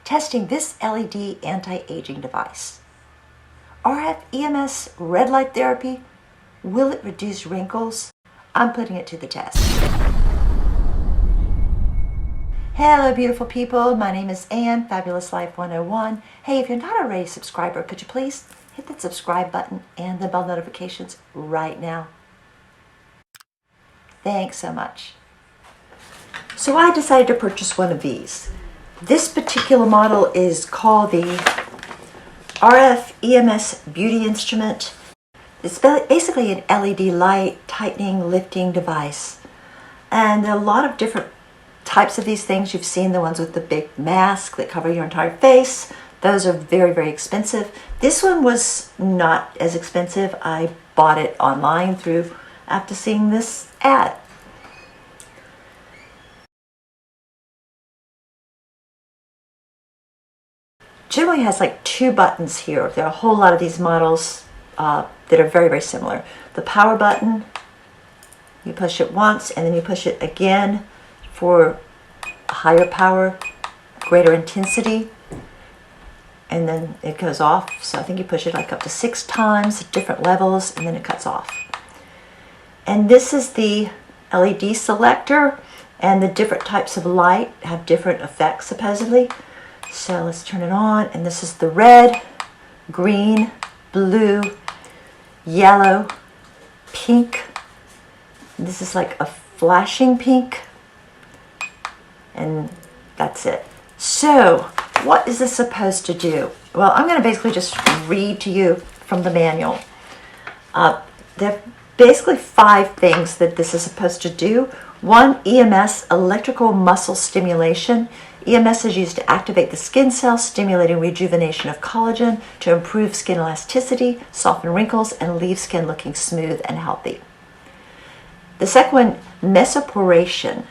testing this LED anti-aging device. RF EMS red light therapy, will it reduce wrinkles? I'm putting it to the test. Hello beautiful people, my name is Ann, Fabulous Life 101. Hey, if you're not already a subscriber, could you please hit that subscribe button and the bell notifications right now? Thanks so much. So I decided to purchase one of these. This particular model is called the RF EMS Beauty Instrument. It's basically an LED light tightening, lifting device. And there are a lot of different types of these things. You've seen the ones with the big mask that cover your entire face. Those are very, very expensive. This one was not as expensive. I bought it online after seeing this ad. Generally has like two buttons here. There are a whole lot of these models that are very, very similar. The power button, you push it once and then you push it again for higher power, greater intensity, and then it goes off. So I think you push it like up to 6 times, different levels, and then it cuts off. And this is the LED selector, and the different types of light have different effects supposedly. So let's turn it on, and this is the red, green, blue, yellow, pink. This is like a flashing pink, and that's it. So what is this supposed to do? Well, I'm going to basically just read to you from the manual. There are basically 5 things that this is supposed to do. 1, EMS, electrical muscle stimulation. EMS is used to activate the skin cells, stimulating rejuvenation of collagen to improve skin elasticity, soften wrinkles, and leave skin looking smooth and healthy. The second one, mesoporation.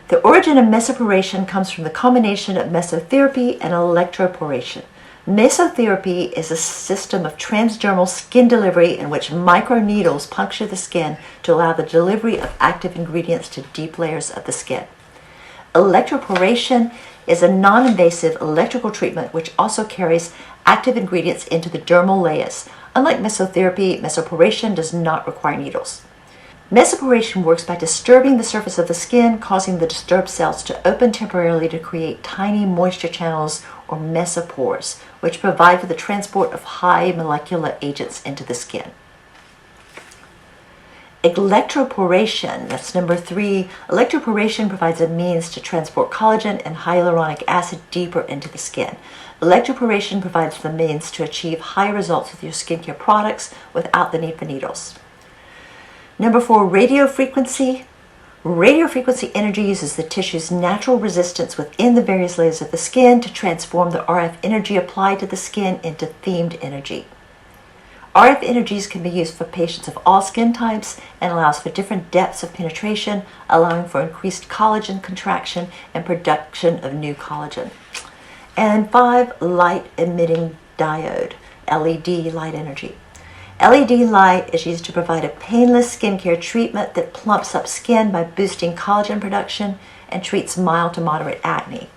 The origin of mesoporation comes from the combination of mesotherapy and electroporation. Mesotherapy is a system of transdermal skin delivery in which microneedles puncture the skin to allow the delivery of active ingredients to deep layers of the skin. Electroporation is a non-invasive electrical treatment which also carries active ingredients into the dermal layers. Unlike mesotherapy, mesoporation does not require needles. Mesoporation works by disturbing the surface of the skin, causing the disturbed cells to open temporarily to create tiny moisture channels or mesopores, which provide for the transport of high molecular agents into the skin. Electroporation, that's number 3. Electroporation provides a means to transport collagen and hyaluronic acid deeper into the skin. Electroporation provides the means to achieve high results with your skincare products without the need for needles. Number 4, radiofrequency. Radiofrequency energy uses the tissue's natural resistance within the various layers of the skin to transform the RF energy applied to the skin into themed energy. RF energies can be used for patients of all skin types and allows for different depths of penetration, allowing for increased collagen contraction and production of new collagen. And 5, light emitting diode, LED light energy. LED light is used to provide a painless skincare treatment that plumps up skin by boosting collagen production and treats mild to moderate acne.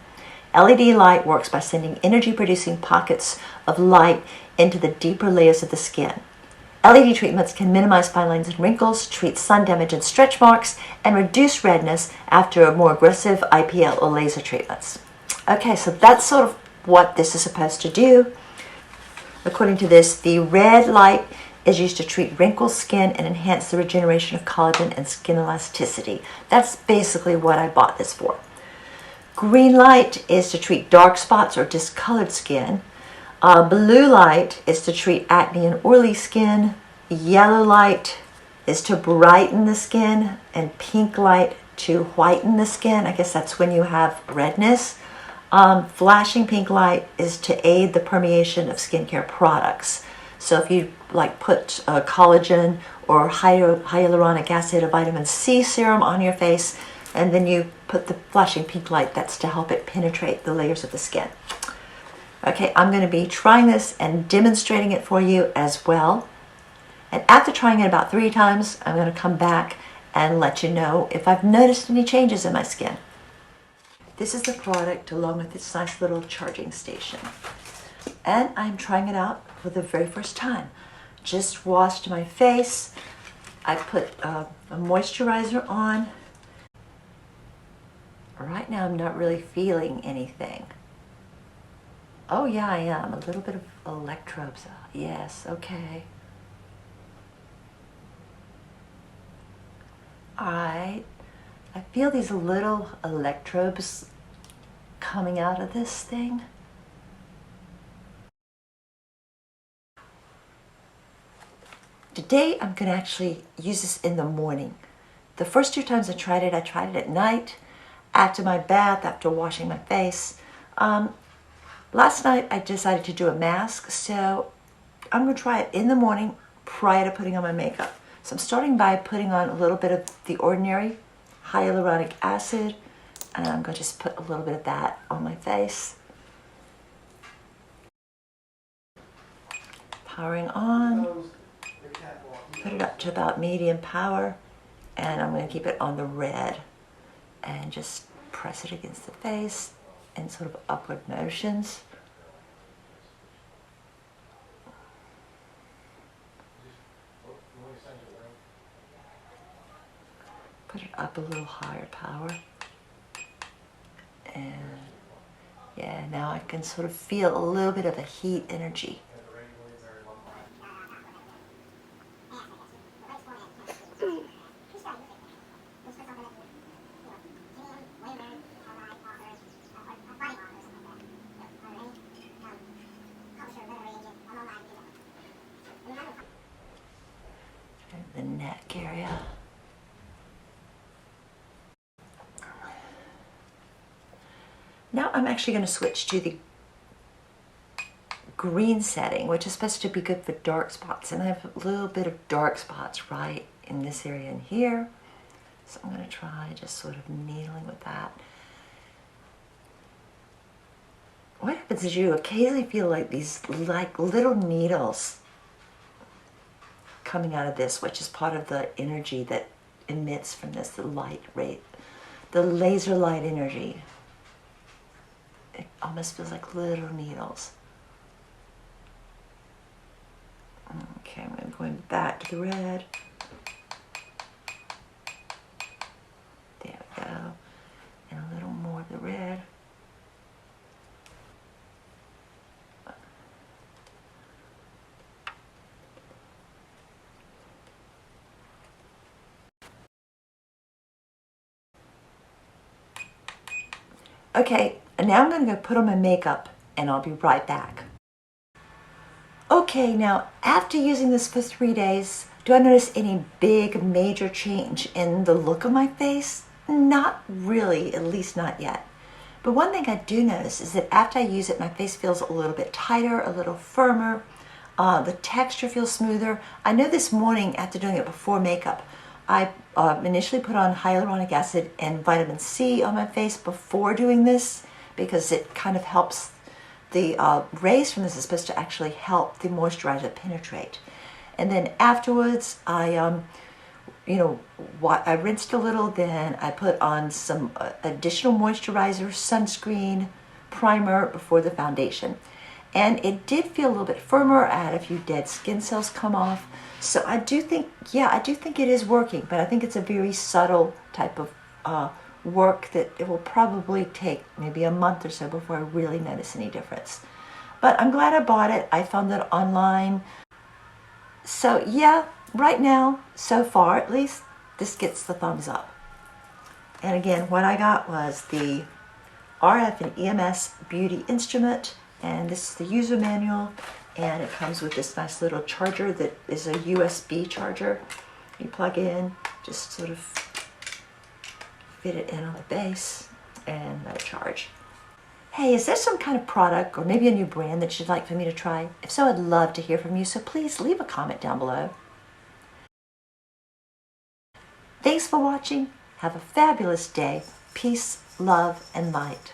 LED light works by sending energy-producing pockets of light into the deeper layers of the skin. LED treatments can minimize fine lines and wrinkles, treat sun damage and stretch marks, and reduce redness after more aggressive IPL or laser treatments. Okay, so that's sort of what this is supposed to do. According to this, the red light is used to treat wrinkled skin and enhance the regeneration of collagen and skin elasticity. That's basically what I bought this for. Green light is to treat dark spots or discolored skin. Blue light is to treat acne and oily skin. Yellow light is to brighten the skin, and pink light to whiten the skin. I guess that's when you have redness. Flashing pink light is to aid the permeation of skincare products. So if you like put collagen or hyaluronic acid or vitamin C serum on your face, and then you put the flashing pink light, that's to help it penetrate the layers of the skin. Okay, I'm going to be trying this and demonstrating it for you as well. And after trying it about 3 times, I'm going to come back and let you know if I've noticed any changes in my skin. this is the product along with this nice little charging station. And I'm trying it out for the very first time. Just washed my face. I put a moisturizer on. Right now I'm not really feeling anything. Oh yeah, I am. A little bit of electrodes. Yes, okay. Alright. I feel these little electrodes coming out of this thing. Today I'm going to actually use this in the morning. The first 2 times I tried it at night, after my bath, after washing my face. Last night I decided to do a mask, so I'm going to try it in the morning prior to putting on my makeup. So I'm starting by putting on a little bit of the ordinary hyaluronic acid, and I'm going to just put a little bit of that on my face. Powering on. Put it up to about medium power, and I'm going to keep it on the red and just press it against the face in sort of upward motions. Put it up a little higher power. And yeah, now I can sort of feel a little bit of a heat energy. The neck area. Now I'm actually going to switch to the green setting, which is supposed to be good for dark spots. And I have a little bit of dark spots right in this area and here. So I'm going to try just sort of needling with that. What happens is you occasionally feel like these little needles coming out of this, which is part of the energy that emits from this, the light rate, the laser light energy. It almost feels like little needles. Okay, I'm going back to the red. There we go. And a little more of the red. Okay, and now I'm going to go put on my makeup, and I'll be right back. Okay, now after using this for 3 days, do I notice any big major change in the look of my face? Not really, at least not yet. But one thing I do notice is that after I use it, my face feels a little bit tighter, a little firmer. The texture feels smoother. I know this morning after doing it before makeup, I initially put on hyaluronic acid and vitamin C on my face before doing this because it kind of helps. The rays from this is supposed to actually help the moisturizer penetrate. And then afterwards, I rinsed a little, then I put on some additional moisturizer, sunscreen, primer before the foundation. And it did feel a little bit firmer. I had a few dead skin cells come off. So I do think it is working, but I think it's a very subtle type of work that it will probably take maybe a month or so before I really notice any difference. But I'm glad I bought it. I found it online. So yeah, right now, so far at least, this gets the thumbs up. And again, what I got was the RF and EMS beauty instrument, and this is the user manual, and it comes with this nice little charger that is a USB charger. You plug in, just sort of fit it in on the base and let it charge. Hey, is there some kind of product or maybe a new brand that you'd like for me to try? If so, I'd love to hear from you, so please leave a comment down below. Thanks for watching. Have a fabulous day. Peace, love, and light.